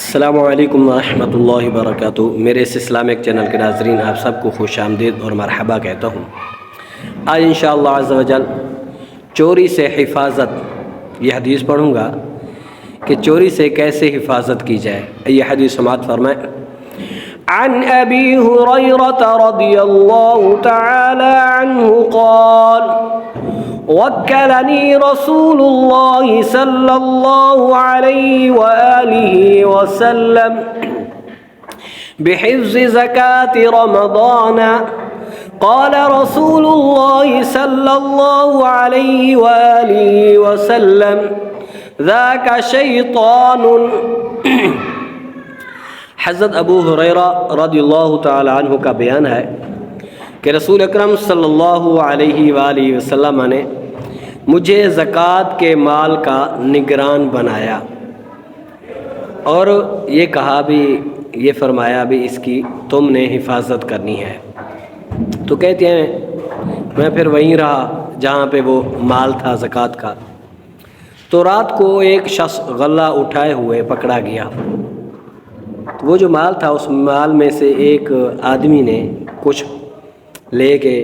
السلام علیکم ورحمۃ اللہ وبرکاتہ۔ میرے اس اسلامک چینل کے ناظرین آپ سب کو خوش آمدید اور مرحبا کہتا ہوں۔ آج انشاءاللہ عز و جل چوری سے حفاظت یہ حدیث پڑھوں گا کہ چوری سے کیسے حفاظت کی جائے۔ یہ حدیث سماعت فرمائیں۔ عن ابی ہریرہ رضی اللہ تعالی عنہ قال وكلني رسول الله صلى الله عليه وآله وسلم بحفظ زكاة رمضان قال رسول الله صلى الله عليه وآله وسلم ذاك شيطان۔ حضرت ابو ہریرہ رضی اللہ تعالی عنہ کا بیان ہے کہ رسول اکرم صلی اللہ علیہ وآلہ وسلم نے مجھے زکوٰۃ کے مال کا نگران بنایا اور یہ کہا بھی، یہ فرمایا بھی اس کی تم نے حفاظت کرنی ہے۔ تو کہتے ہیں میں پھر وہیں رہا جہاں پہ وہ مال تھا زکوٰۃ کا۔ تو رات کو ایک شخص غلہ اٹھائے ہوئے پکڑا گیا۔ وہ جو مال تھا اس مال میں سے ایک آدمی نے کچھ لے کے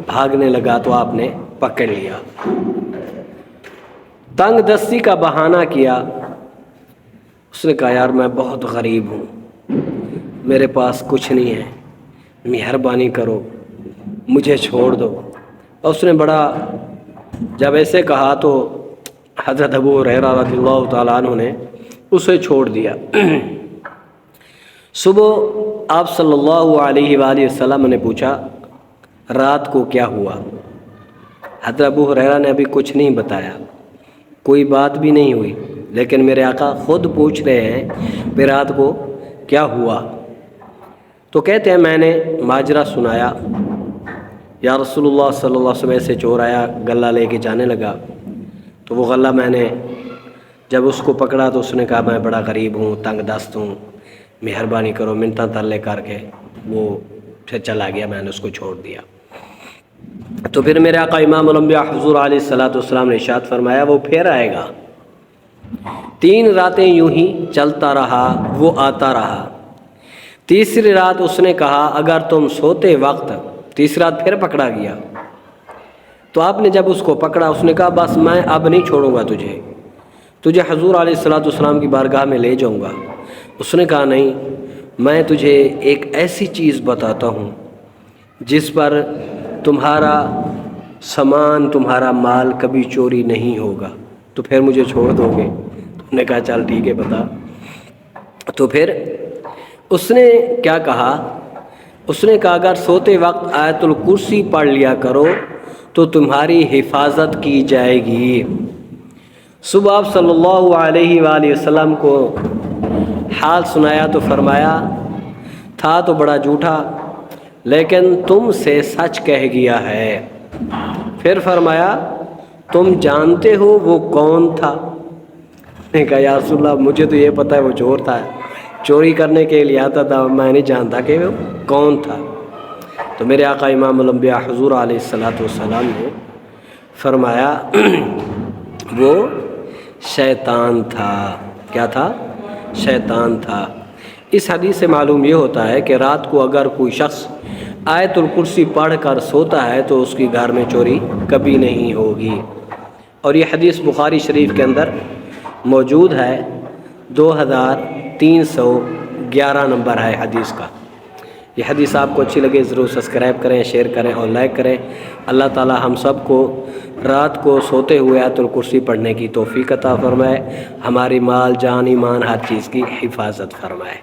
بھاگنے لگا تو آپ نے پکڑ لیا۔ تنگ دستی کا بہانہ کیا۔ اس نے کہا یار میں بہت غریب ہوں، میرے پاس کچھ نہیں ہے، مہربانی کرو مجھے چھوڑ دو۔ اور اس نے جب ایسے کہا تو حضرت ابو ہریرہ رضی اللہ تعالیٰ عنہ نے اسے چھوڑ دیا۔ صبح آپ صلی اللہ علیہ وآلہ وسلم نے پوچھا رات کو کیا ہوا؟ حضرت ابو ہریرہ نے ابھی کچھ نہیں بتایا، کوئی بات بھی نہیں ہوئی، لیکن میرے آقا خود پوچھ رہے ہیں کہ رات کو کیا ہوا؟ تو کہتے ہیں میں نے ماجرا سنایا، یا رسول اللہ صلی اللہ علیہ وسلم ایسے چور آیا غلہ لے کے جانے لگا، تو وہ غلہ میں نے جب اس کو پکڑا تو اس نے کہا میں بڑا غریب ہوں، تنگ دست ہوں، مہربانی کرو، منتیں ترلے کر کے وہ پھر چلا گیا، میں نے اس کو چھوڑ دیا۔ تو پھر میرے آقا امام الانبیاء حضور علیہ الصلوۃ والسلام نے ارشاد فرمایا وہ پھر آئے گا۔ 3 راتیں یوں ہی چلتا رہا، وہ آتا رہا۔ تیسری رات اس نے کہا اگر تم سوتے وقت، تیسری رات پھر پکڑا گیا تو آپ نے جب اس کو پکڑا اس نے کہا بس میں اب نہیں چھوڑوں گا تجھے حضور علیہ الصلوۃ والسلام کی بارگاہ میں لے جاؤں گا۔ اس نے کہا نہیں، میں تجھے ایک ایسی چیز بتاتا ہوں جس پر تمہارا سامان، تمہارا مال کبھی چوری نہیں ہوگا، تو پھر مجھے چھوڑ دو گے؟ تم نے کہا چل ٹھیک ہے بتا۔ تو پھر اس نے کیا کہا؟ اس نے کہا اگر سوتے وقت آیت الکرسی پڑھ لیا کرو تو تمہاری حفاظت کی جائے گی۔ صبح آپ صلی اللہ علیہ وآلہ وسلم کو حال سنایا تو فرمایا تھا تو بڑا جھوٹا لیکن تم سے سچ کہہ گیا ہے۔ پھر فرمایا تم جانتے ہو وہ کون تھا؟ نے کہا یا رسول اللہ مجھے تو یہ پتہ ہے وہ چور تھا، چوری کرنے کے لیے آتا تھا، میں نہیں جانتا کہ وہ کون تھا۔ تو میرے آقا امام الانبیاء حضور علیہ الصلوۃ والسلام نے فرمایا وہ شیطان تھا۔ کیا تھا؟ شیطان تھا۔ اس حدیث سے معلوم یہ ہوتا ہے کہ رات کو اگر کوئی شخص آیت الکرسی پڑھ کر سوتا ہے تو اس کی گھر میں چوری کبھی نہیں ہوگی۔ اور یہ حدیث بخاری شریف کے اندر موجود ہے، 2311 نمبر ہے حدیث کا۔ یہ حدیث آپ کو اچھی لگے ضرور سبسکرائب کریں، شیئر کریں اور لائک کریں۔ اللہ تعالی ہم سب کو رات کو سوتے ہوئے آیت الکرسی پڑھنے کی توفیق عطا فرمائے، ہماری مال جان ایمان ہر چیز کی حفاظت فرمائے۔